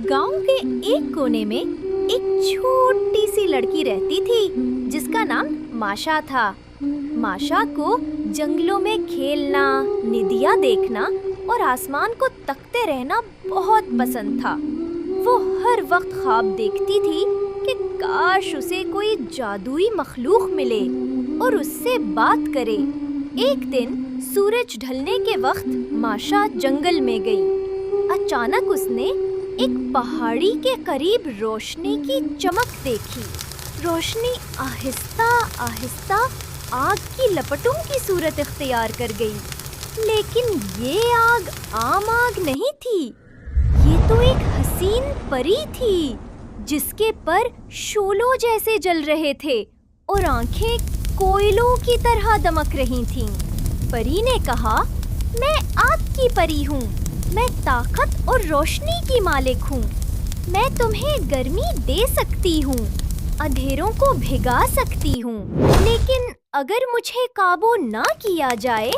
गांव के एक कोने में एक छोटी सी लड़की रहती थी जिसका नाम माशा था। माशा को जंगलों में खेलना, निदिया देखना और आसमान को तकते रहना बहुत पसंद था। वो हर वक्त ख्वाब देखती थी कि काश उसे कोई जादुई मखलूक मिले और उससे बात करे। एक दिन सूरज ढलने के वक्त माशा जंगल में गई। अचानक उसने एक पहाड़ी के करीब रोशनी की चमक देखी। रोशनी आहिस्ता आहिस्ता आग की लपटों की सूरत इख्तियार कर गई। लेकिन ये आग आम आग नहीं थी, ये तो एक हसीन परी थी जिसके पर शोलों जैसे जल रहे थे और आंखें कोयलों की तरह दमक रही थीं। परी ने कहा, मैं आग की परी हूँ, मैं ताकत और रोशनी की मालिक हूँ। मैं तुम्हें गर्मी दे सकती हूँ, अंधेरों को भिगा सकती हूँ, लेकिन अगर मुझे काबू ना किया जाए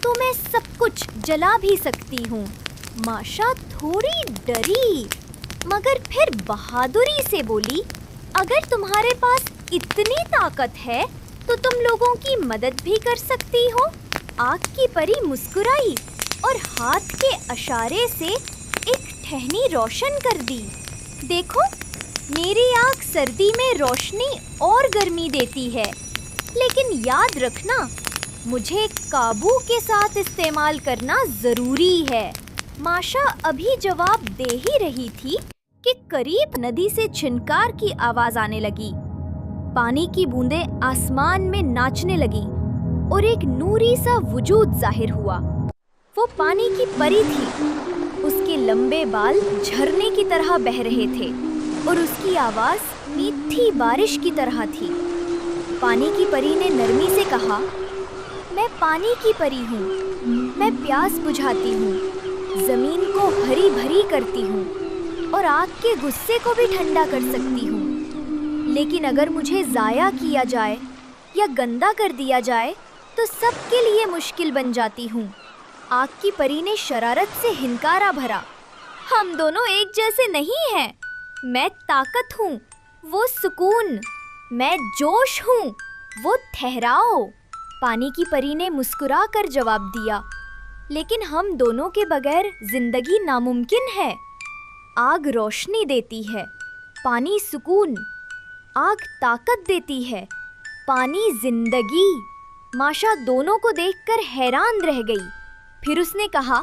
तो मैं सब कुछ जला भी सकती हूँ। माशा थोड़ी डरी मगर फिर बहादुरी से बोली, अगर तुम्हारे पास इतनी ताकत है तो तुम लोगों की मदद भी कर सकती हो। आग की परी मुस्कुराई और हाथ के इशारे से एक टहनी रोशन कर दी। देखो, मेरी आग सर्दी में रोशनी और गर्मी देती है, लेकिन याद रखना, मुझे काबू के साथ इस्तेमाल करना जरूरी है। माशा अभी जवाब दे ही रही थी कि करीब नदी से छिनकार की आवाज आने लगी। पानी की बूंदें आसमान में नाचने लगी और एक नूरी सा वजूद जाहिर हुआ। वो पानी की परी थी। उसके लंबे बाल झरने की तरह बह रहे थे और उसकी आवाज मीठी बारिश की तरह थी। पानी की परी ने नरमी से कहा, मैं पानी की परी हूँ, मैं प्यास बुझाती हूँ, जमीन को हरी भरी करती हूँ और आग के गुस्से को भी ठंडा कर सकती हूँ। लेकिन अगर मुझे ज़ाया किया जाए या गंदा कर दिया जाए तो सबके लिए मुश्किल बन जाती हूँ। आग की परी ने शरारत से हिनकारा भरा, हम दोनों एक जैसे नहीं हैं। मैं ताकत हूँ, वो सुकून, मैं जोश हूँ, वो ठहराव। पानी की परी ने मुस्कुरा कर जवाब दिया, लेकिन हम दोनों के बगैर जिंदगी नामुमकिन है। आग रोशनी देती है, पानी सुकून। आग ताकत देती है, पानी जिंदगी। माशा दोनों को देखकर हैरान रह गई। फिर उसने कहा,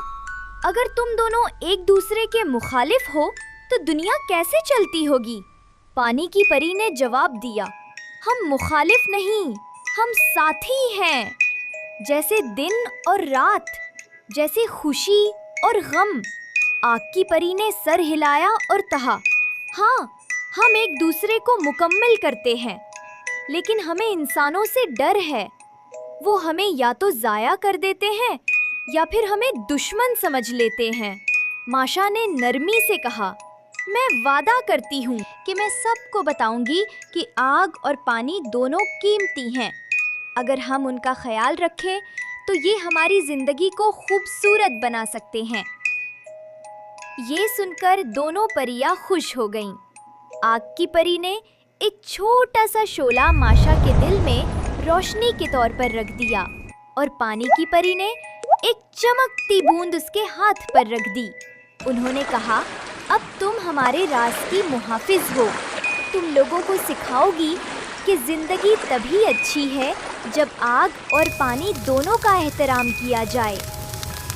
अगर तुम दोनों एक दूसरे के मुखालिफ हो तो दुनिया कैसे चलती होगी? पानी की परी ने जवाब दिया, हम मुखालिफ नहीं, हम साथी हैं। जैसे दिन और रात, जैसे खुशी और गम। आग की परी ने सर हिलाया और कहा, हाँ, हम एक दूसरे को मुकम्मल करते हैं, लेकिन हमें इंसानों से डर है। वो हमें या तो ज़ाया कर देते हैं या फिर हमें दुश्मन समझ लेते हैं। माशा ने नरमी से कहा, मैं वादा करती हूँ कि मैं सबको बताऊंगी कि आग और पानी दोनों कीमती हैं। अगर हम उनका ख्याल रखें तो ये हमारी ज़िंदगी को खूबसूरत बना सकते हैं। ये सुनकर दोनों परियां खुश हो गईं। आग की परी ने एक छोटा सा शोला माशा के दिल में रोशनी के तौर पर रख दिया और पानी की परी ने एक चमकती बूंद उसके हाथ पर रख दी। उन्होंने कहा, अब तुम हमारे राज की मुहाफिज हो। तुम लोगों को सिखाओगी कि जिंदगी तभी अच्छी है जब आग और पानी दोनों का एहतराम किया जाए।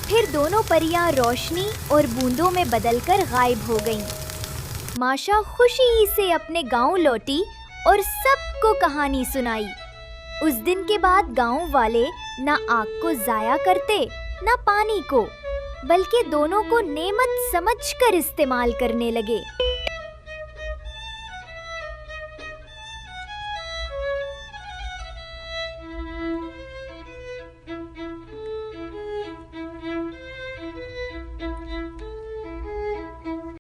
फिर दोनों परियां रोशनी और बूंदों में बदलकर गायब हो गईं। माशा खुशी से अपने गांव लौटी और सबको कहानी सुनाई। उस दिन के बाद गांव वाले ना आग को ज़ाया करते ना पानी को, बल्कि दोनों को नेमत समझकर इस्तेमाल करने लगे।